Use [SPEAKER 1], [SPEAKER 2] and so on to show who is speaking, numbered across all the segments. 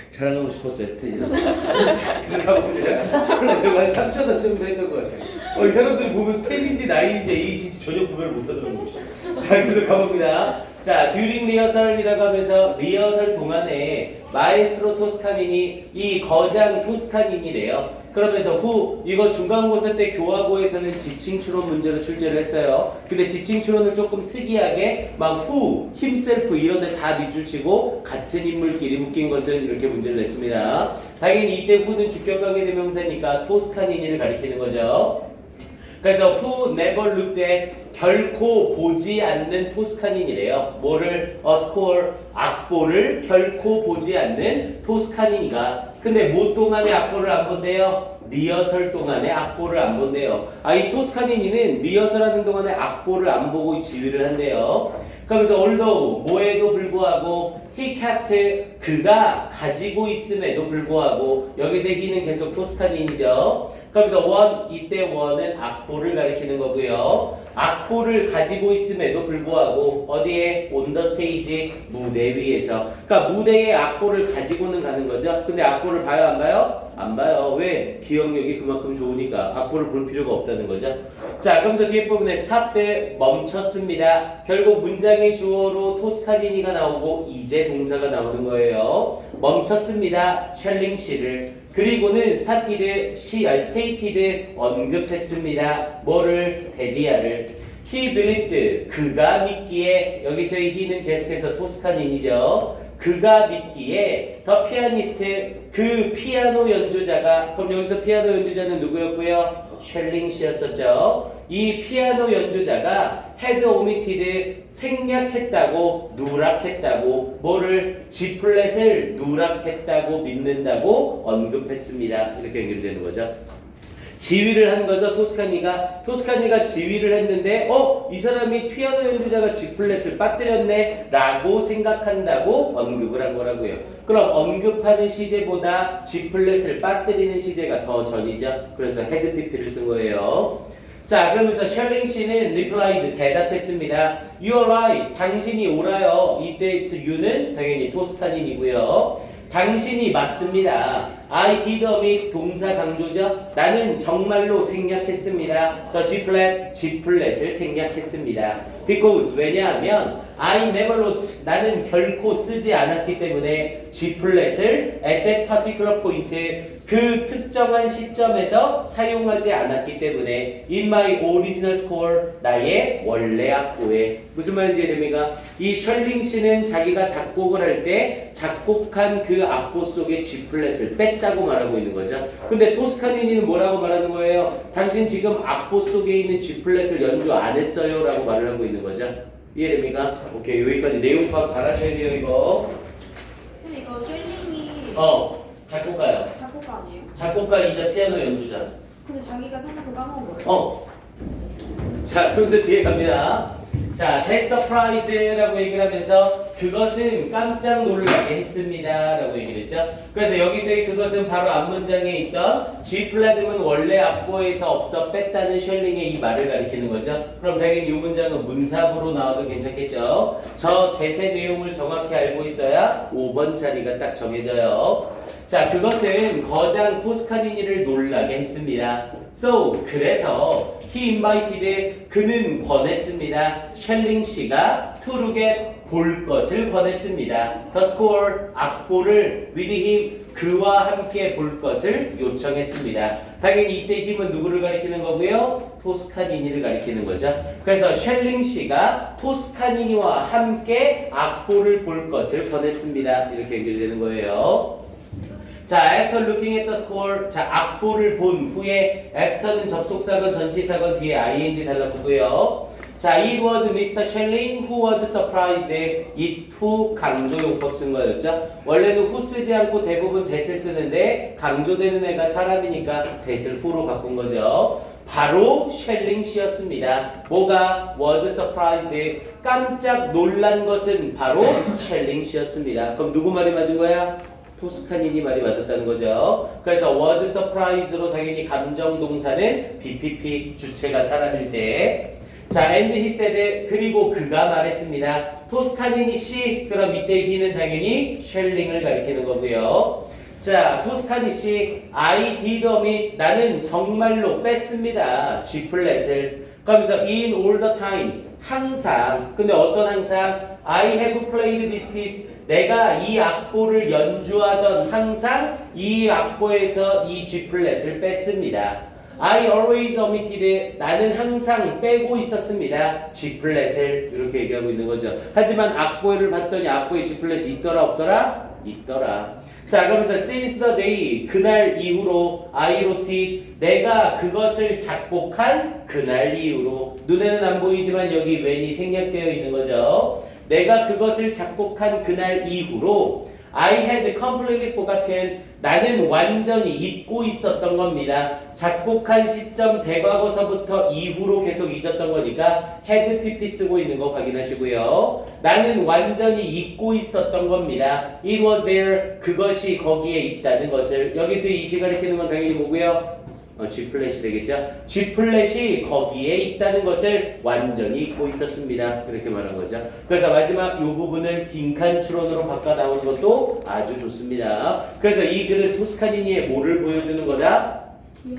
[SPEAKER 1] 자랑하고 싶었어요, 스테이지로. 그래서 가봅니다. 정말 3,000원 정도 했던 것 같아요. 이 사람들이 보면 10인지 9인지 A인지 전혀 구별을 못하더라고요. 자, 그래서 가봅니다. 자, 듀링 리허설이라고 하면서 리허설 동안에 마에스트로 토스카니니 이 거장 토스카니니래요. 그러면서 후 이거 중간고사 때 교과고에서는 지칭 추론 문제로 출제를 했어요. 근데 지칭 추론을 조금 특이하게 막 후, 힘셀프 이런 데 다 밑줄 치고 같은 인물끼리 묶인 것을 이렇게 문제를 냈습니다. 당연히 이때 후는 주격관계 대명사니까 토스카니니를 가리키는 거죠. 그래서 who never looked at 결코 보지 않는 토스카닌이래요. 뭐를? a score 악보를 결코 보지 않는 토스카닌이가. 근데 뭐 동안에 악보를 안 본대요? 리허설 동안에 악보를 안 본대요. 이 토스카니니는 리허설하는 동안에 악보를 안 보고 지휘를 한대요. 그러면서 although 뭐에도 불구하고 he kept 그가 가지고 있음에도 불구하고 여기서 he는 계속 토스카닌이죠. 그러면서 one 이때 one은 악보를 가리키는 거고요. 악보를 가지고 있음에도 불구하고 어디에 on the stage 무대 위에서 그러니까 무대에 악보를 가지고는 가는 거죠. 근데 악보를 봐요 안 봐요? 안 봐요. 왜? 기억력이 그만큼 좋으니까 악보를 볼 필요가 없다는 거죠. 자, 그러면서 뒤에 부분에 stop 때 멈췄습니다. 결국 문장의 주어로 토스카니니가 나오고 이제 동사가 나오는 거예요. 멈췄습니다. 셜링시를. 그리고는 stated 언급했습니다. 뭐를? 데디아를. He believed 그가 믿기에 여기서의 he는 계속해서 토스카닌이죠. 그가 믿기에 더 피아니스트 그 피아노 연주자가 그럼 여기서 피아노 연주자는 누구였고요? 셜링시였었죠. 이 피아노 연주자가 had omitted 생략했다고 누락했다고 뭐를 G 플랫을 누락했다고 믿는다고 언급했습니다. 이렇게 연결되는 거죠. 지휘를 한 거죠. 토스카니가 지휘를 했는데 이 사람이 피아노 연주자가 G 플랫을 빠뜨렸네 라고 생각한다고 언급을 한 거라고요. 그럼 언급하는 시제보다 G 플랫을 빠뜨리는 시제가 더 전이죠. 그래서 had pp를 쓴 거예요. 자, 그러면서 셜링 씨는 replied 대답했습니다. You're right. 당신이 옳아요. 이때 you는 당연히 토스카닌이고요. 당신이 맞습니다. I did omit 동사 강조죠. 나는 정말로 생략했습니다. The G 플랫을 생략했습니다. Because 왜냐하면 I never wrote 나는 결코 쓰지 않았기 때문에 G 플랫을 at that particular point 그 특정한 시점에서 사용하지 않았기 때문에 in my original score 나의 원래 악보에 무슨 말인지 이해됩니까? 이 셜링 씨는 자기가 작곡을 할 때 작곡한 그 악보 속에 G 플랫을 뺐다고 말하고 있는 거죠. 근데 토스카니니는 뭐라고 말하는 거예요? 당신 지금 악보 속에 있는 G 플랫을 연주 안 했어요 라고 말을 하고 있는 거죠. 이해됩니까? 오케이, 여기까지 내용 파악 잘 하셔야 돼요 이거.
[SPEAKER 2] 쌤 이거 셜링이
[SPEAKER 1] 작곡가요.
[SPEAKER 2] 작곡가 아니에요?
[SPEAKER 1] 작곡가이자 피아노 연주자.
[SPEAKER 2] 근데 자기가 써놓고 까먹은 거예요?
[SPEAKER 1] 자, 그러면서 뒤에 갑니다. 자, get surprised라고 얘기를 하면서 그것은 깜짝 놀라게 했습니다 라고 얘기를 했죠. 그래서 여기서의 그것은 바로 앞문장에 있던 G 플랫은 원래 악보에서 없어 뺐다는 셜링의 이 말을 가리키는 거죠. 그럼 당연히 이 문장은 문사부로 나와도 괜찮겠죠. 저 대세 내용을 정확히 알고 있어야 5번 자리가 딱 정해져요. 자, 그것은 거장 토스카니니를 놀라게 했습니다. So, 그래서 he invited 그는 권했습니다. 셜링 씨가 to look at 볼 것을 권했습니다. The score 악보를 with him 그와 함께 볼 것을 요청했습니다. 당연히 이때 힘은 누구를 가리키는 거고요? 토스카니니를 가리키는 거죠. 그래서 셜링 씨가 토스카니니와 함께 악보를 볼 것을 권했습니다. 이렇게 연결되는 거예요. 자, after looking at the score. 자, 악보를 본 후에 after는 접속사건, 전치사건 뒤에 ing 달라붙고요. 자, it was Mr. Shelling who was surprised. it who 강조용법 쓴 거였죠. 원래는 who 쓰지 않고 대부분 that을 쓰는데 강조되는 애가 사람이니까 that을 who로 바꾼 거죠. 바로 셜링 씨였습니다. 뭐가 was surprised 깜짝 놀란 것은 바로 셜링 씨였습니다. 그럼 누구 말이 맞은 거야? 토스카니니 말이 맞았다는 거죠. 그래서 was surprised로 당연히 감정 동사는 BPP 주체가 사람일 때. 자, and he said 그리고 그가 말했습니다. 토스카니니 씨 그럼 이때 he는 당연히 쉘링을 가리키는 거고요. 자, 토스카니 씨 I did omit 나는 정말로 뺐습니다. G플랫을 그러면서 in all the times 항상 근데 어떤 항상 I have played this piece 내가 이 악보를 연주하던 항상 이 악보에서 이 G플랫을 뺐습니다. I always omitted 나는 항상 빼고 있었습니다. G플랫을 이렇게 얘기하고 있는 거죠. 하지만 악보를 봤더니 악보에 G플랫이 있더라 없더라? 있더라. 자 그러면서 since the day 그날 이후로 I wrote it 내가 그것을 작곡한 그날 이후로 눈에는 안 보이지만 여기 when이 생략되어 있는 거죠. 내가 그것을 작곡한 그날 이후로 I had completely forgotten 나는 완전히 잊고 있었던 겁니다. 작곡한 시점 대과거서부터 이후로 계속 잊었던 거니까 had pp 쓰고 있는 거 확인하시고요. 나는 완전히 잊고 있었던 겁니다. It was there 그것이 거기에 있다는 것을 여기서 이시 가리키는 건 당연히 뭐고요? G플랫이 되겠죠? G플랫이 거기에 있다는 것을 완전히 잊고 있었습니다. 이렇게 말한 거죠. 그래서 마지막 이 부분을 빈칸 추론으로 바꿔 나오는 것도 아주 좋습니다. 그래서 이 글은 토스카니니의 뭐를 보여주는 거다?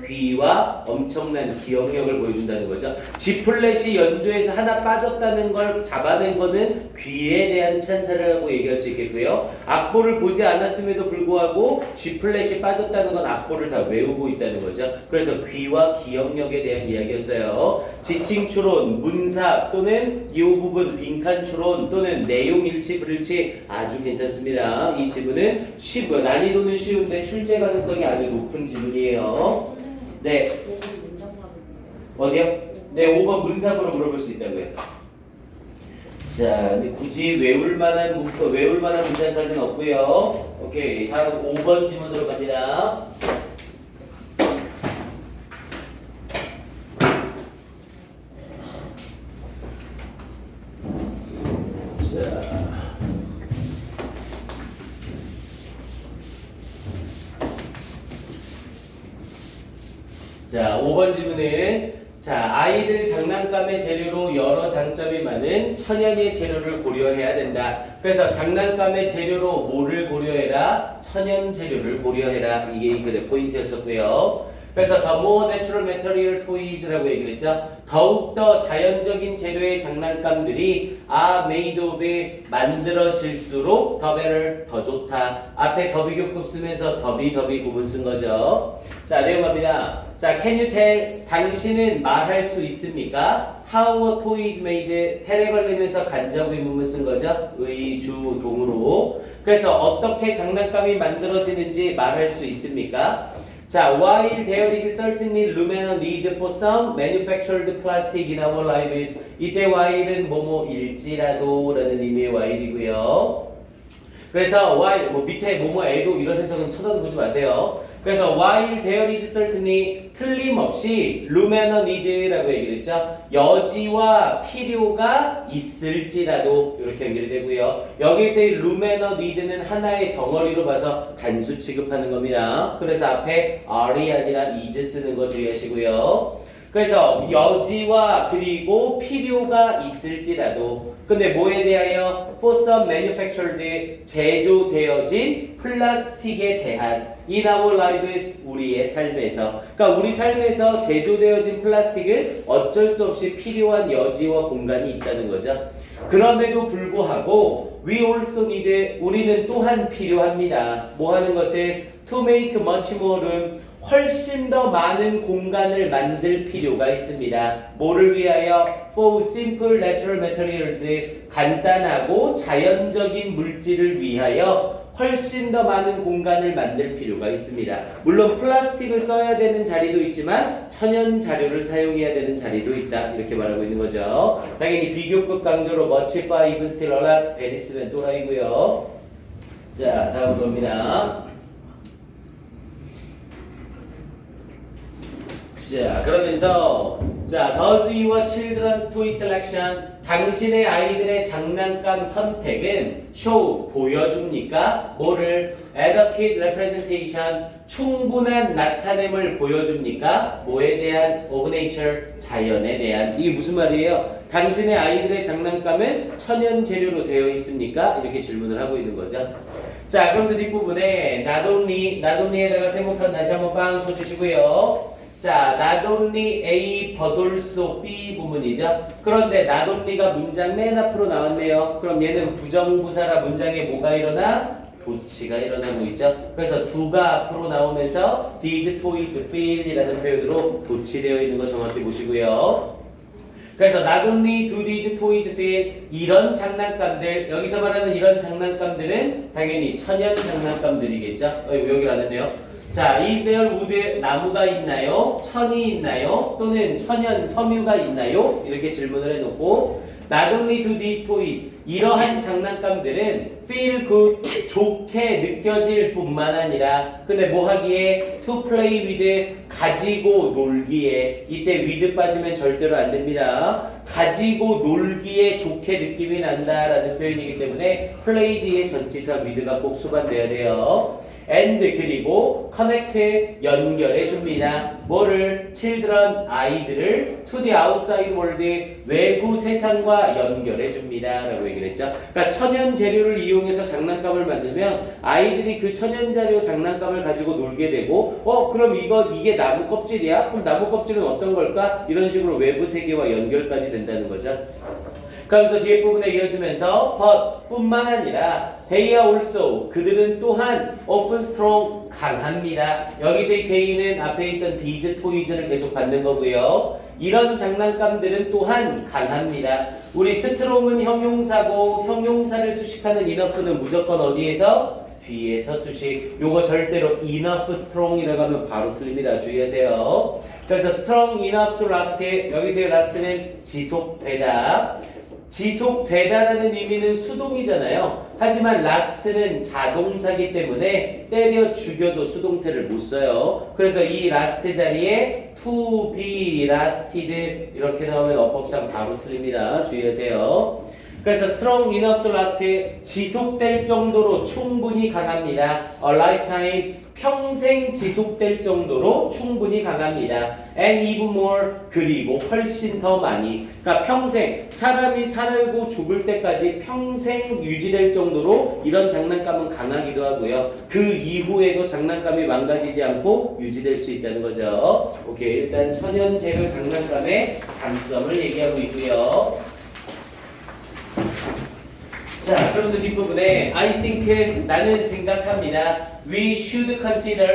[SPEAKER 1] 귀와 엄청난 기억력을 보여준다는 거죠. G플랫이 연주에서 하나 빠졌다는 걸 잡아낸 거는 귀에 대한 찬사라고 얘기할 수 있겠고요. 악보를 보지 않았음에도 불구하고 G플랫이 빠졌다는 건 악보를 다 외우고 있다는 거죠. 그래서 귀와 기억력에 대한 이야기였어요. 지칭 추론, 문사 또는 이 부분 빈칸 추론 또는 내용 일치 불일치 아주 괜찮습니다. 이 지문은 쉽고 난이도는 쉬운데 출제 가능성이 아주 높은 지문이에요. 네. 어디요? 네, 5번 문사부로 물어볼 수 있다고요. 자, 근데 굳이 외울 만한 문장까지는 없고요. 오케이, 다음 5번 지문으로 갑니다. 자, 5번 질문은 자, 아이들 장난감의 재료로 여러 장점이 많은 천연의 재료를 고려해야 된다. 그래서 장난감의 재료로 뭐를 고려해라? 천연 재료를 고려해라. 이게 이 글의 포인트였었고요. 그래서 the more natural material toys라고 얘기를 했죠. 더욱더 자연적인 재료의 장난감들이 are made of 만들어질수록 the better 더 좋다. 앞에 더비교급 쓰면서 더비 구분 쓴 거죠. 자, 내용 갑니다. 자, can you tell 당신은 말할 수 있습니까? How a toy is made 텔에 걸리면서 간접 의문문 쓴 거죠. 의주동으로. 그래서 어떻게 장난감이 만들어지는지 말할 수 있습니까? 자, while there is certainly room and need for some manufactured plastic in our lives. 이때 while은 뭐뭐일지라도 라는 의미의 while이고요. 그래서 while 밑에 뭐뭐에도 이런 해석은 쳐다보지 마세요. 그래서 while there is certainly 틀림없이 room and need라고 얘기를 했죠. 여지와 필요가 있을지라도 이렇게 연결이 되고요. 여기서의 room and need는 하나의 덩어리로 봐서 단수 취급하는 겁니다. 그래서 앞에 are이 아니라 is 쓰는 거 주의하시고요. 그래서 여지와 그리고 필요가 있을지라도 근데 뭐에 대하여 for some manufactured 제조되어진 플라스틱에 대한 in our lives 우리의 삶에서 그러니까 우리 삶에서 제조되어진 플라스틱은 어쩔 수 없이 필요한 여지와 공간이 있다는 거죠. 그럼에도 불구하고 we also need 우리는 또한 필요합니다. 뭐 하는 것을 to make much more room 훨씬 더 많은 공간을 만들 필요가 있습니다. 뭐를 위하여? For simple natural materials 간단하고 자연적인 물질을 위하여 훨씬 더 많은 공간을 만들 필요가 있습니다. 물론 플라스틱을 써야 되는 자리도 있지만 천연 자료를 사용해야 되는 자리도 있다. 이렇게 말하고 있는 거죠. 당연히 비교급 강조로 much, far, even, still, a lot, very 쓰면 또라이고요. 자, 다음 겁니다. 자, 그러면서 자, does your children's toy selection 당신의 아이들의 장난감 선택은 show, 보여줍니까? 뭐를? adequate representation, 충분한 나타냄을 보여줍니까? 뭐에 대한? of nature, 자연에 대한. 이게 무슨 말이에요? 당신의 아이들의 장난감은 천연 재료로 되어 있습니까? 이렇게 질문을 하고 있는 거죠. 자, 그러면서 뒷부분에 not only에다가 세모칸 다시 한번 빵 쳐주시고요. 자, not only A but also B 부분이죠. 그런데 not only가 문장 맨 앞으로 나왔네요. 그럼 얘는 부정부사라 문장에 뭐가 일어나? 도치가 일어나고 있죠. 그래서 do가 앞으로 나오면서 did, toys, feel이라는 표현으로 도치되어 있는 거 정확히 보시고요. 그래서 not only do these toys feel, 이런 장난감들, 여기서 말하는 이런 장난감들은 당연히 천연 장난감들이겠죠. 여기 나왔네요. 자, is there wood, 나무가 있나요? 천이 있나요? 또는 천연 섬유가 있나요? 이렇게 질문을 해놓고 not only do these toys, 이러한 장난감들은 feel good, 좋게 느껴질 뿐만 아니라 근데 뭐 하기에? to play with, 가지고 놀기에. 이때 with 빠지면 절대로 안 됩니다. 가지고 놀기에 좋게 느낌이 난다라는 표현이기 때문에 play 뒤에 전치사 with가 꼭 수반돼야 돼요. and 그리고 connect 연결해 줍니다. 뭐를? children 아이들을 to the outside world 외부 세상과 연결해 줍니다. 라고 얘기를 했죠. 그러니까 천연 재료를 이용해서 장난감을 만들면 아이들이 그 천연 재료 장난감을 가지고 놀게 되고 그럼 이게 나무 껍질이야? 그럼 나무 껍질은 어떤 걸까? 이런 식으로 외부 세계와 연결까지 된다는 거죠. 그러면서 뒤에 부분에 이어지면서 but 뿐만 아니라 they are also 그들은 또한 often strong 강합니다. 여기서 이 they는 앞에 있던 these toys를 계속 받는 거고요. 이런 장난감들은 또한 강합니다. 우리 strong은 형용사고 형용사를 수식하는 enough는 무조건 어디에서? 뒤에서 수식. 요거 절대로 enough strong이라고 하면 바로 틀립니다. 주의하세요. 그래서 strong enough to last, 여기서의 last는 지속되다. 지속되다라는 의미는 수동이잖아요. 하지만 last는 자동사기 때문에 때려 죽여도 수동태를 못 써요. 그래서 이 last 자리에 to be lasted 이렇게 나오면 어법상 바로 틀립니다. 주의하세요. 그래서 strong enough to last, 지속될 정도로 충분히 강합니다. a lifetime, 평생 지속될 정도로 충분히 강합니다. and even more, 그리고 훨씬 더 많이. 그러니까 평생, 사람이 살고 죽을 때까지 평생 유지될 정도로 이런 장난감은 강하기도 하고요. 그 이후에도 장난감이 망가지지 않고 유지될 수 있다는 거죠. 오케이, 일단 천연 재료 장난감의 장점을 얘기하고 있고요. 자, 그러면서 뒷부분에 I think, 나는 생각합니다. We should consider,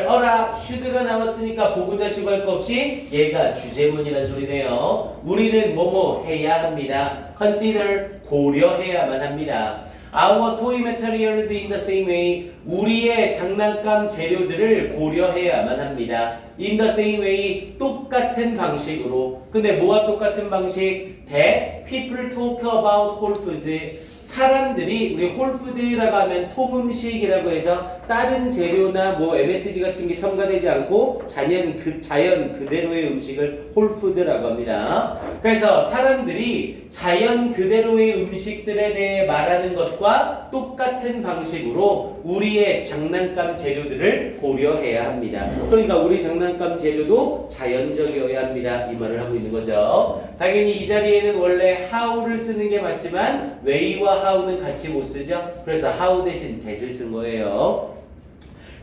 [SPEAKER 1] should가 나왔으니까 보고자시고 할 거 없이 얘가 주제문이라는 소리네요. 우리는 뭐뭐 해야 합니다. consider, 고려해야만 합니다. Our toy materials in the same way, 우리의 장난감 재료들을 고려해야만 합니다. In the same way, 똑같은 방식으로. 근데 뭐가 똑같은 방식? That people talk about whole foods, 사람들이 우리 홀푸드라고 하면 통음식이라고 해서 다른 재료나 뭐 MSG 같은 게 첨가되지 않고 자연 그대로의 음식을 홀푸드라고 합니다. 그래서 사람들이 자연 그대로의 음식들에 대해 말하는 것과 똑같은 방식으로 우리의 장난감 재료들을 고려해야 합니다. 그러니까 우리 장난감 재료도 자연적이어야 합니다. 이 말을 하고 있는 거죠. 당연히 이 자리에는 원래 how를 쓰는 게 맞지만 way와 how는 같이 못 쓰죠. 그래서 how 대신 that을 쓴 거예요.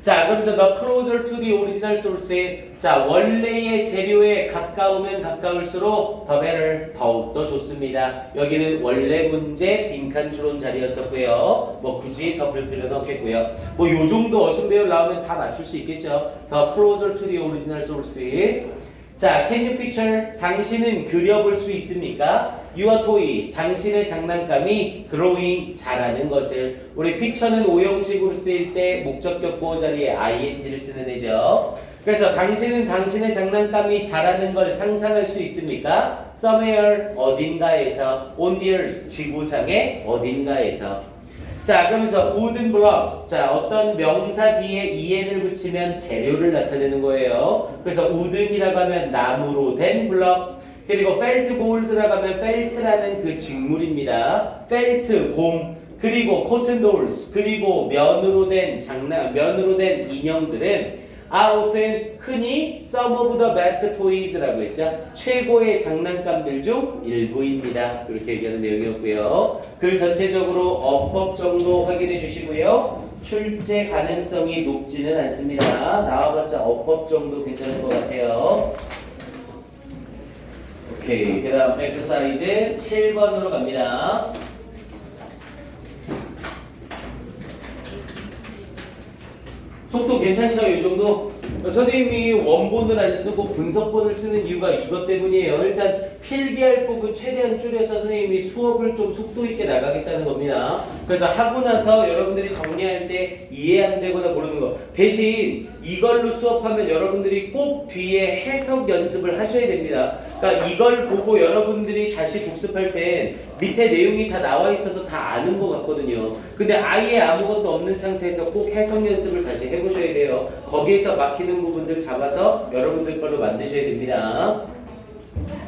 [SPEAKER 1] 자, 그러면서 the closer to the original source, 자, 원래의 재료에 가까우면 가까울수록 the better, 더욱더 좋습니다. 여기는 원래 문제 빈칸 추론 자리였었고요. 뭐 굳이 더 볼 필요는 없겠고요. 뭐 요 정도 어순 배열 나오면 다 맞출 수 있겠죠. the closer to the original source. 자, can you picture? 당신은 그려볼 수 있습니까? Your toy, 당신의 장난감이 growing, 자라는 것을. 우리 picture는 오형식으로 쓰일 때 목적격 보호 자리에 ing를 쓰는 애죠. 그래서 당신은 당신의 장난감이 자라는 걸 상상할 수 있습니까? Somewhere, 어딘가에서. On the earth, 지구상의 어딘가에서. 자, 그러면서 wooden blocks. 자, 어떤 명사 뒤에 en을 붙이면 재료를 나타내는 거예요. 그래서 wooden이라고 하면 나무로 된 블럭. 그리고 felt balls라고 하면 felt라는 그 직물입니다. felt 곰 그리고 cotton dolls 그리고 면으로 된 인형들은 are often 흔히 some of the best toys라고 했죠. 최고의 장난감들 중 일부입니다. 이렇게 얘기하는 내용이었고요. 글 전체적으로 어법 정도 확인해 주시고요. 출제 가능성이 높지는 않습니다. 나와봤자 어법 정도 괜찮은 것 같아요. 오케이. 그 다음 엑서사이즈 7번으로 갑니다. 속도 괜찮죠? 이 정도? 선생님이 원본을 안 쓰고 분석본을 쓰는 이유가 이것 때문이에요. 일단 필기할 부분 최대한 줄여서 선생님이 수업을 좀 속도 있게 나가겠다는 겁니다. 그래서 하고 나서 여러분들이 정리할 때 이해 안 되거나 모르는 거 대신 이걸로 수업하면 여러분들이 꼭 뒤에 해석 연습을 하셔야 됩니다. 그러니까 이걸 보고 여러분들이 다시 복습할 때 밑에 내용이 다 나와 있어서 다 아는 것 같거든요. 근데 아예 아무것도 없는 상태에서 꼭 해석 연습을 다시 해보셔야 돼요. 거기에서 막히는 부분들 잡아서 여러분들 걸로 만드셔야 됩니다.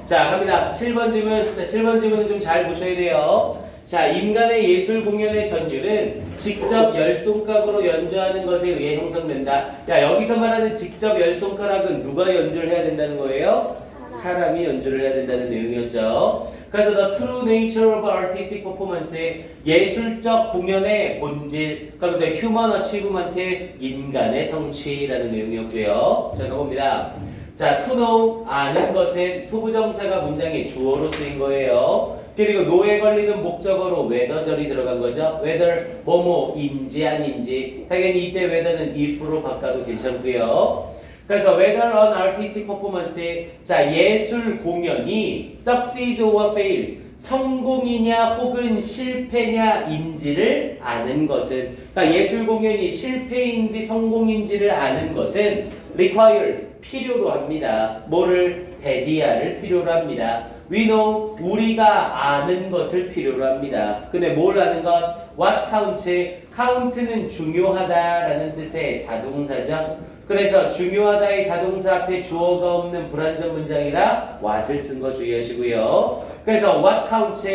[SPEAKER 1] 자, 갑니다. 7번 질문. 자, 7번 질문은 좀 잘 보셔야 돼요. 자, 인간의 예술 공연의 전율은 직접 열 손가락으로 연주하는 것에 의해 형성된다. 야, 여기서 말하는 직접 열 손가락은 누가 연주를 해야 된다는 거예요? 사람이 연주를 해야 된다는 내용이었죠. 그래서 the true nature of artistic performance의 예술적 공연의 본질, 그러면서 human achievement의 인간의 성취라는 내용이었고요. 자, 가봅니다. 자, to know, 아는 것은 투부정사가 문장의 주어로 쓰인 거예요. 그리고 no에 걸리는 목적어로 whether절이 들어간 거죠. whether 뭐뭐인지 아닌지. 당연히 이때 whether는 if로 바꿔도 괜찮고요. 그래서 whether an artistic performance, 자, 예술 공연이 succeeds or fails, 성공이냐 혹은 실패냐인지를 아는 것은, 그러니까 예술 공연이 실패인지 성공인지를 아는 것은 requires, 필요로 합니다. 뭐를? 데디아를 필요로 합니다. We know, 우리가 아는 것을 필요로 합니다. 근데 뭘 아는 것? What counts? count는 중요하다라는 뜻의 자동사죠. 그래서 중요하다의 자동사 앞에 주어가 없는 불완전 문장이라 what을 쓴 거 주의하시고요. 그래서 what counts?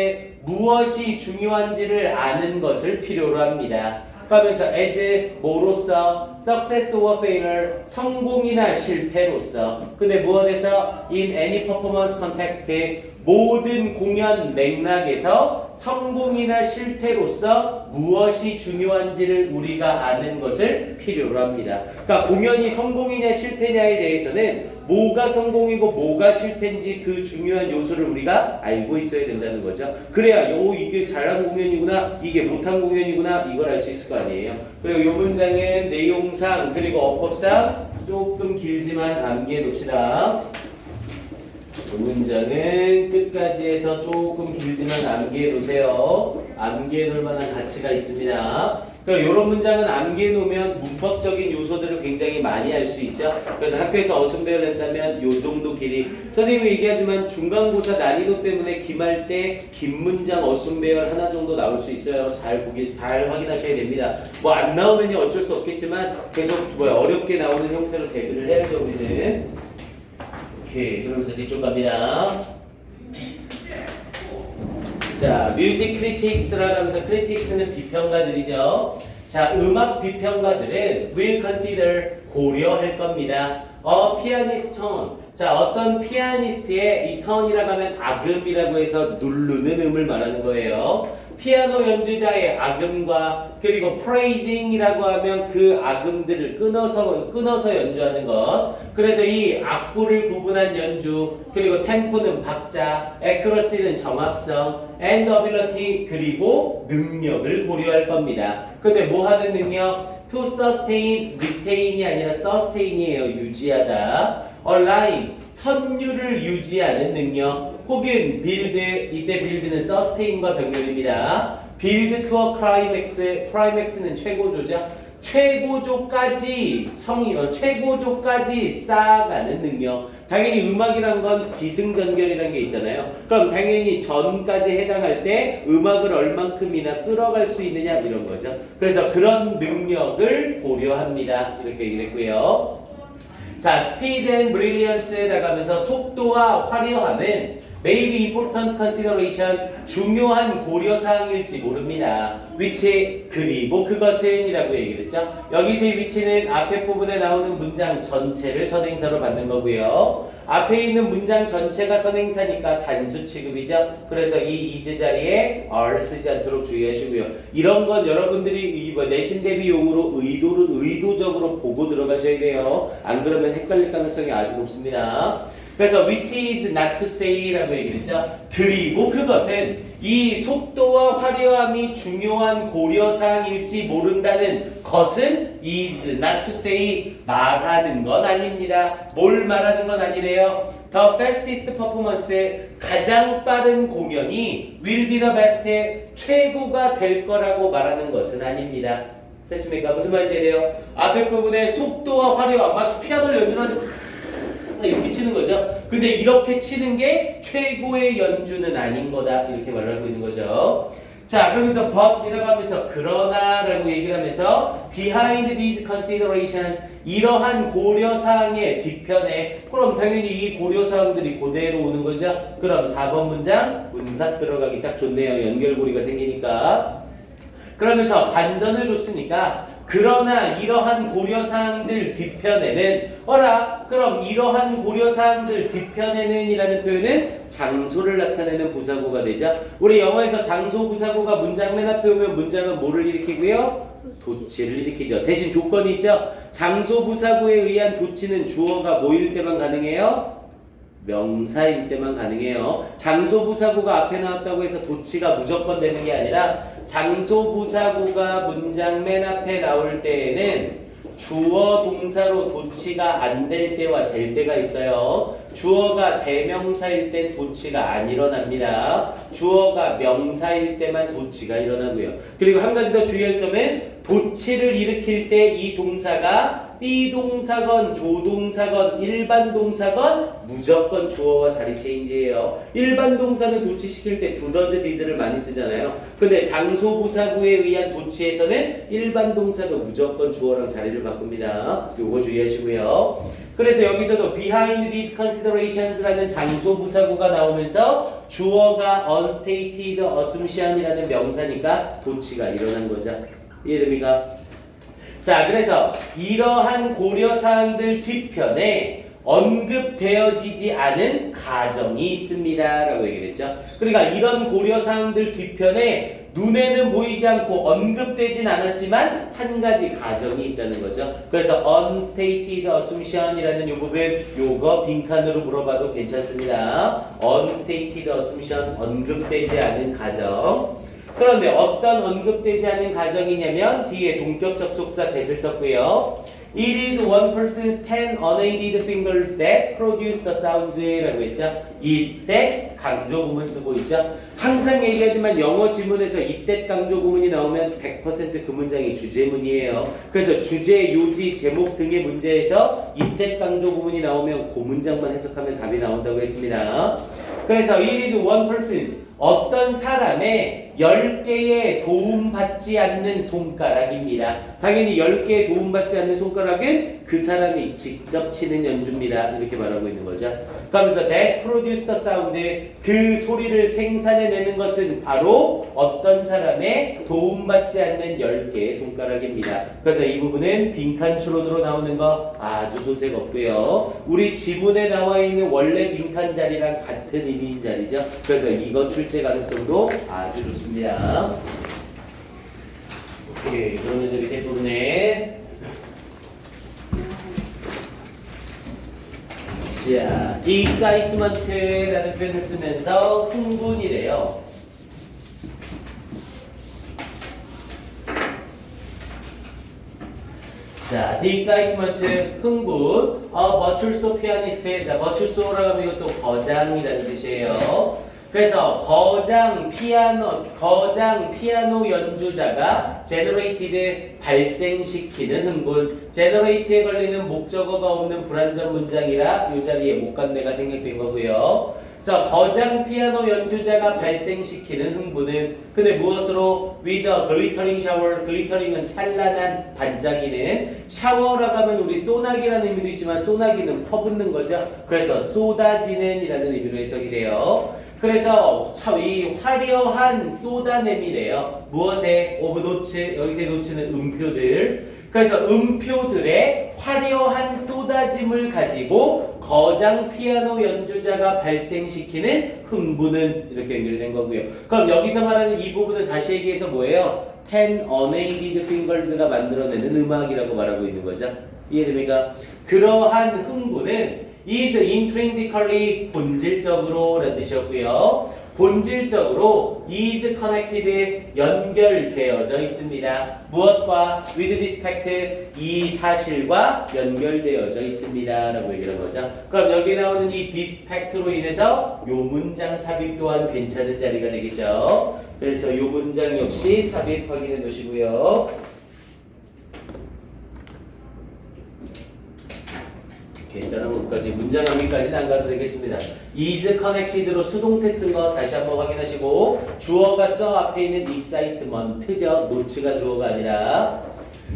[SPEAKER 1] 무엇이 중요한지를 아는 것을 필요로 합니다. 그러면서 as 뭐로서 success or failure 성공이나 실패로서. 근데 무엇에서 in any performance context 모든 공연 맥락에서 성공이나 실패로서 무엇이 중요한지를 우리가 아는 것을 필요로 합니다. 그러니까 공연이 성공이냐 실패냐에 대해서는 뭐가 성공이고 뭐가 실패인지 그 중요한 요소를 우리가 알고 있어야 된다는 거죠. 그래야 이게 잘한 공연이구나, 이게 못한 공연이구나, 이걸 알 수 있을 거 아니에요. 그리고 이 문장은 내용상 그리고 어법상 조금 길지만 암기해 둡시다. 이 문장은 끝까지 해서 조금 길지만 암기해 놓으세요. 암기해 놓을 만한 가치가 있습니다. 그럼 이런 문장은 암기해 놓으면 문법적인 요소들을 굉장히 많이 알 수 있죠. 그래서 학교에서 어순배열 한다면 요 정도 길이. 선생님이 얘기하지만 중간고사 난이도 때문에 기말 때 긴 문장 어순배열 하나 정도 나올 수 있어요. 잘 확인하셔야 됩니다. 뭐 안 나오면 어쩔 수 없겠지만 계속 어렵게 나오는 형태로 대비를 해야죠, 우리는. 오케이, 그러면서 뒤쪽 갑니다. 자, 뮤직 크리틱스라고 하면서 크리틱스는 비평가들이죠. 자, 음악 비평가들은 will consider, 고려할 겁니다. 피아니스트 톤. 자, 어떤 피아니스트의 이 톤이라고 하면 악음이라고 해서 누르는 음을 말하는 거예요. 피아노 연주자의 악음과 그리고 praising이라고 하면 그 악음들을 끊어서 연주하는 것. 그래서 이 악보를 구분한 연주, 그리고 템포는 박자, accuracy는 정확성, and ability 그리고 능력을 고려할 겁니다. 근데 뭐 하는 능력? to sustain, retain이 아니라 sustain이에요. 유지하다. align, 선율을 유지하는 능력. 혹은 build, 이때 build는 sustain과 병렬입니다. build to a climax, climax는 최고조죠. 최고조까지 쌓아가는 능력. 당연히 음악이란 건 기승전결이라는 게 있잖아요. 그럼 당연히 전까지 해당할 때 음악을 얼만큼이나 끌어갈 수 있느냐 이런 거죠. 그래서 그런 능력을 고려합니다. 이렇게 얘기를 했고요. 자, speed and brilliance라고 하면서 속도와 화려함은 may be important consideration 중요한 고려사항일지 모릅니다. which 그리고 그것은 이라고 얘기를 했죠. 여기서의 which는 앞에 부분에 나오는 문장 전체를 선행사로 받는 거고요. 앞에 있는 문장 전체가 선행사니까 단수 취급이죠. 그래서 이 is 자리에 are 쓰지 않도록 주의하시고요. 이런 건 여러분들이 내신 대비용으로 의도적으로 보고 들어가셔야 돼요. 안 그러면 헷갈릴 가능성이 아주 높습니다. 그래서 which is not to say라고 얘기를 했죠. 그리고 그것은 이 속도와 화려함이 중요한 고려사항일지 모른다는 것은 is not to say 말하는 건 아닙니다. 뭘 말하는 건 아니래요. The fastest performance 가장 빠른 공연이 will be the best의 최고가 될 거라고 말하는 것은 아닙니다. 됐습니까? 무슨 말인지 돼요? 앞에 부분에 속도와 화려함 막 피아노를 연주하는데 이렇게 치는 거죠. 근데 이렇게 치는 게 최고의 연주는 아닌 거다. 이렇게 말하고 있는 거죠. 자, 그러면서 but이라고 하면서 그러나라고 얘기를 하면서 behind these considerations 이러한 고려사항의 뒤편에 그럼 당연히 이 고려사항들이 그대로 오는 거죠. 그럼 4번 문장 문삭 들어가기 딱 좋네요. 연결고리가 생기니까. 그러면서 반전을 줬으니까 그러나 이러한 고려사항들 뒤편에는 그럼 이러한 고려사항들 뒤편에는 이라는 표현은 장소를 나타내는 부사구가 되죠. 우리 영어에서 장소 부사구가 문장 맨 앞에 오면 문장은 뭐를 일으키고요? 도치를 일으키죠. 대신 조건이 있죠. 장소 부사구에 의한 도치는 주어가 뭐일 때만 가능해요? 명사일 때만 가능해요. 장소 부사구가 앞에 나왔다고 해서 도치가 무조건 되는 게 아니라 장소 부사구가 문장 맨 앞에 나올 때에는 주어 동사로 도치가 안 될 때와 될 때가 있어요. 주어가 대명사일 땐 도치가 안 일어납니다. 주어가 명사일 때만 도치가 일어나고요. 그리고 한 가지 더 주의할 점은 도치를 일으킬 때 이 동사가 비동사건 조동사건 일반 동사건 무조건 주어와 자리 체인지예요. 일반 동사는 도치시킬 때 두더즈 디드를 많이 쓰잖아요. 근데 장소 부사구에 의한 도치에서는 일반 동사도 무조건 주어랑 자리를 바꿉니다. 요거 주의하시고요. 그래서 여기서도 behind these considerations라는 장소 부사구가 나오면서 주어가 unstated assumption이라는 명사니까 도치가 일어난 거죠. 이해됩니까? 자, 그래서 이러한 고려사항들 뒤편에 언급되어지지 않은 가정이 있습니다 라고 얘기를 했죠. 그러니까 이런 고려사항들 뒤편에 눈에는 보이지 않고 언급되진 않았지만 한 가지 가정이 있다는 거죠. 그래서 unstated assumption이라는 요 부분 요거 빈칸으로 물어봐도 괜찮습니다. unstated assumption 언급되지 않은 가정. 그런데 어떤 언급되지 않은 가정이냐면 뒤에 동격 접속사 that을 썼고요. It is one person's 10 unaided fingers that produce the sounds 라고 했죠. 이때 강조 구문 쓰고 있죠. 항상 얘기하지만 영어 지문에서 이때 강조 구문이 나오면 100% 그 문장이 주제문이에요. 그래서 주제, 요지, 제목 등의 문제에서 이때 강조 구문이 나오면 그 문장만 해석하면 답이 나온다고 했습니다. 그래서 it is one person's 어떤 사람의 10개의 도움받지 않는 손가락입니다. 당연히 10개의 도움받지 않는 손가락은 그 사람이 직접 치는 연주입니다. 이렇게 말하고 있는 거죠. 그러면서 that produce the sound 그 소리를 생산해내는 것은 바로 어떤 사람의 도움받지 않는 10개의 손가락입니다. 그래서 이 부분은 빈칸 추론으로 나오는 거 아주 손색 없고요. 우리 지문에 나와 있는 원래 빈칸 자리랑 같은 의미인 자리죠. 그래서 이거 출제 가능성도 아주 좋습니다. 오케이, 그러면서 밑에 부분에 자, excitement라는 표현을 쓰면서 흥분이래요. 자, the excitement, 흥분. virtuoso pianist. 자, virtuoso라고 하면 이것도 거장이라는 뜻이에요. 그래서 거장 피아노 연주자가 generated 발생시키는 흥분. generate에 걸리는 목적어가 없는 불완전 문장이라 이 자리에 목간내가 생략된 거고요. 그래서 거장 피아노 연주자가 발생시키는 흥분은 근데 무엇으로? with a glittering shower. glittering은 찬란한 반짝이는, 샤워라고 하면 우리 소나기라는 의미도 있지만 소나기는 퍼붓는 거죠. 그래서 쏟아지는 이라는 의미로 해석이 돼요. 그래서 이 화려한 쏟아냄이래요. 무엇에? 오브 노츠. 여기서의 노츠는 음표들. 그래서 음표들의 화려한 쏟아짐을 가지고 거장 피아노 연주자가 발생시키는 흥분은 이렇게 연결이 된 거고요. 그럼 여기서 말하는 이 부분은 다시 얘기해서 뭐예요? 10 unaided fingers가 만들어내는 음악이라고 말하고 있는 거죠. 이해됩니까? 그러한 흥분은 is intrinsically 본질적으로 라는 뜻이었고요. 본질적으로 is connected 연결되어져 있습니다. 무엇과? with this fact 이 사실과 연결되어져 있습니다 라고 얘기한 거죠. 그럼 여기 나오는 이 this fact로 인해서 요 문장 삽입 또한 괜찮은 자리가 되겠죠. 그래서 요 문장 역시 삽입 확인해 놓으시고요. 일단은 것까지 문장 암기까지는 안 가도 되겠습니다. is connected로 수동태 쓴 거 다시 한번 확인하시고, 주어가 저 앞에 있는 excitement죠. 노츠가 주어가 아니라.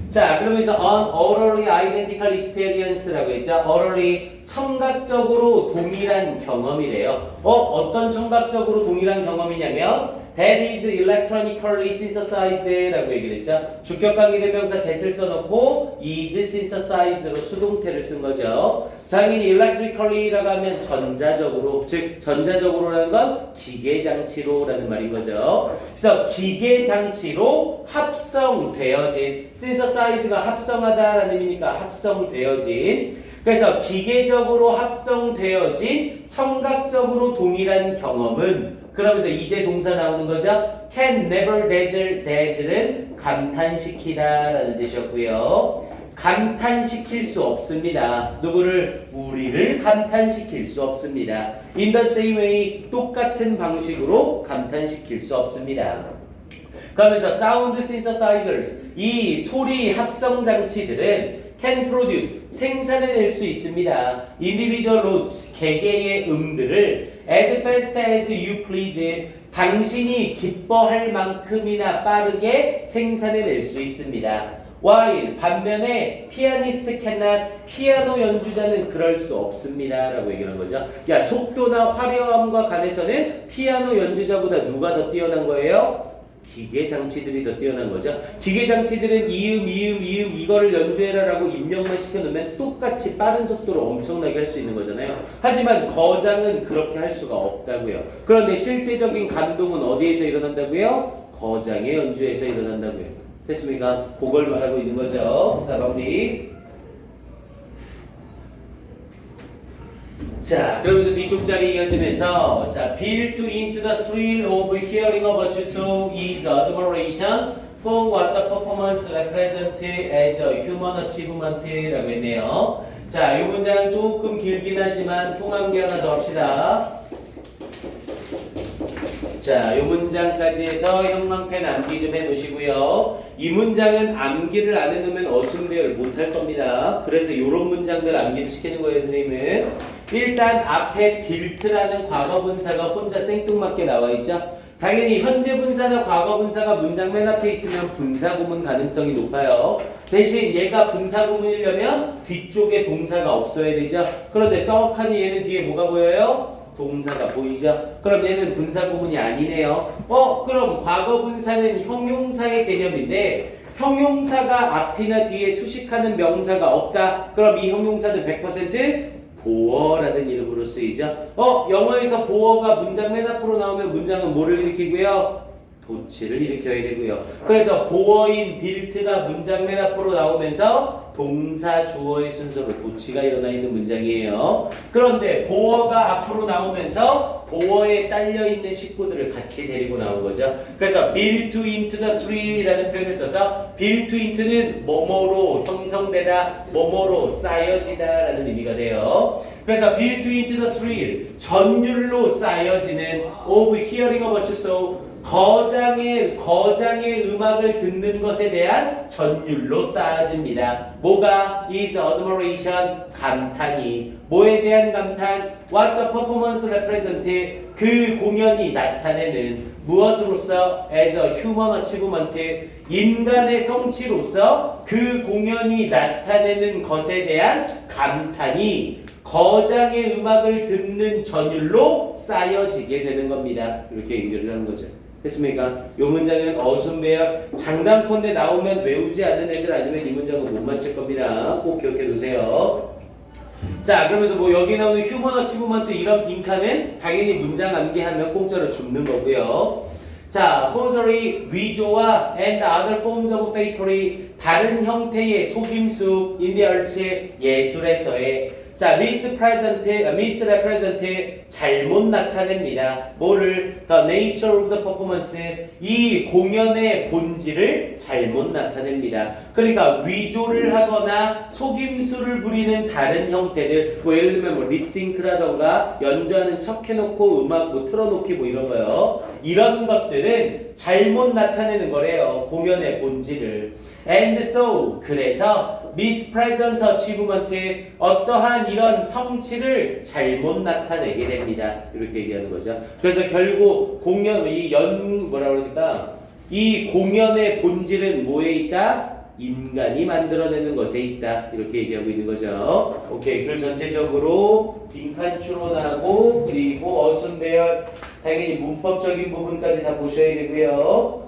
[SPEAKER 1] 자, 그러면서 on orally identical experience라고 했죠. orally 청각적으로 동일한 경험이래요. 어떤 청각적으로 동일한 경험이냐면 that is electronically synthesized 라고 얘기를 했죠. 주격관계대명사 that을 써놓고 is synthesized로 수동태를 쓴 거죠. 당연히 electrically라고 하면 전자적으로, 즉 전자적으로라는 건 기계장치로라는 말인 거죠. 그래서 기계장치로 합성되어진, synthesize가 합성하다라는 의미니까 합성되어진, 그래서 기계적으로 합성되어진 청각적으로 동일한 경험은, 그러면서 이제 동사 나오는 거죠. can never dazzle는 감탄시키다 라는 뜻이었고요. 감탄시킬 수 없습니다. 누구를? 우리를 감탄시킬 수 없습니다. in the same way 똑같은 방식으로 감탄시킬 수 없습니다. 그러면서 sound synthesizers 이 소리 합성 장치들은 can produce 생산해낼 수 있습니다. individual notes 개개의 음들을 as fast as you please 당신이 기뻐할 만큼이나 빠르게 생산해낼 수 있습니다. while 반면에 pianist cannot 피아노 연주자는 그럴 수 없습니다 라고 얘기하는 거죠. 야, 속도나 화려함과 관해서는 피아노 연주자보다 누가 더 뛰어난 거예요? 기계 장치들이 더 뛰어난 거죠. 기계 장치들은 이음 이거를 연주해라라고 입력만 시켜놓으면 똑같이 빠른 속도로 엄청나게 할 수 있는 거잖아요. 하지만 거장은 그렇게 할 수가 없다고요. 그런데 실제적인 감동은 어디에서 일어난다고요? 거장의 연주에서 일어난다고요. 됐습니까? 그걸 말하고 있는 거죠. 자, 마무리. 자, 그러면서 뒤쪽 자리 이어지면서 자, built into the thrill of hearing a virtual song is admiration for what the performance represents as a human achievement라고 했네요. 자, 이 문장 조금 길긴 하지만 통함기 하나 더 합시다. 자, 이 문장까지 해서 형광펜 암기 좀 해놓으시고요. 이 문장은 암기를 안 해놓으면 어순배열 못할 겁니다. 그래서 이런 문장들 암기를 시키는 거예요, 선생님은. 일단 앞에 built라는 과거분사가 혼자 생뚱맞게 나와 있죠. 당연히 현재 분사나 과거 분사가 문장 맨 앞에 있으면 분사구문 가능성이 높아요. 대신 얘가 분사구문이려면 뒤쪽에 동사가 없어야 되죠. 그런데 떡하니 얘는 뒤에 뭐가 보여요? 동사가 보이죠? 그럼 얘는 분사구문이 아니네요. 그럼 과거 분사는 형용사의 개념인데 형용사가 앞이나 뒤에 수식하는 명사가 없다. 그럼 이 형용사는 100% 보어라는 이름으로 쓰이죠. 영어에서 보어가 문장 맨 앞으로 나오면 문장은 뭐를 일으키고요? 도치를 일으켜야 되고요. 그래서 보어인 빌트가 문장 맨 앞으로 나오면서 동사 주어의 순서로 도치가 일어나 있는 문장이에요. 그런데 보어가 앞으로 나오면서 보어에 딸려 있는 식구들을 같이 데리고 나온 거죠. 그래서 built into the thrill이라는 표현을 써서 built into는 뭐뭐로 형성되다, 뭐뭐로 쌓여지다라는 의미가 돼요. 그래서 built into the thrill, 전율로 쌓여지는 of hearing a virtue so 거장의 음악을 듣는 것에 대한 전율로 쌓아집니다. 뭐가 is admiration 감탄이 뭐에 대한 감탄? What the performance represent 그 공연이 나타내는 무엇으로서 as a human achievement 인간의 성취로서 그 공연이 나타내는 것에 대한 감탄이 거장의 음악을 듣는 전율로 쌓여지게 되는 겁니다. 이렇게 연결을 하는 거죠. 됐습니까? 이 문장은 어순배열 장단컨대 나오면 외우지 않는 애들 아니면 이 문장은 못 맞힐 겁니다. 꼭 기억해 두세요. 자, 그러면서 뭐 여기 나오는 휴먼 어치브먼트 이런 빈칸은 당연히 문장 암기하면 공짜로 줍는 거고요. 자, forgery 위조와 and other forms of fakery 다른 형태의 속임수 in the arts 예술에서의 자, misrepresent 잘못 나타냅니다. 뭐를? The nature of the performance 이 공연의 본질을 잘못 나타냅니다. 그러니까 위조를 하거나 속임수를 부리는 다른 형태들 뭐 예를 들면 뭐 립싱크라던가 연주하는 척 해놓고 음악 뭐 틀어놓기 뭐 이런 거요. 이런 것들은 잘못 나타내는 거래요. 공연의 본질을. And so 그래서 mispresent achievement 어떠한 이런 성취를 잘못 나타내게 됩니다. 이렇게 얘기하는 거죠. 그래서 결국 공연 뭐라 그러니까 이 공연의 본질은 뭐에 있다? 인간이 만들어내는 것에 있다. 이렇게 얘기하고 있는 거죠. 오케이. 글 전체적으로 빈칸 추론하고 그리고 어순배열 당연히 문법적인 부분까지 다 보셔야 되고요.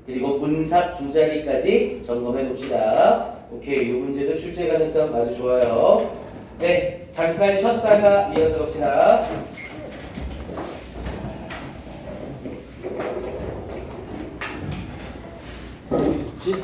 [SPEAKER 1] 그리고 문삽 두 자리까지 점검해 봅시다. 오케이. 이 문제도 출제 가능성 아주 좋아요. 네. 잠깐 쉬었다가 이어서 봅시다. 뭐지?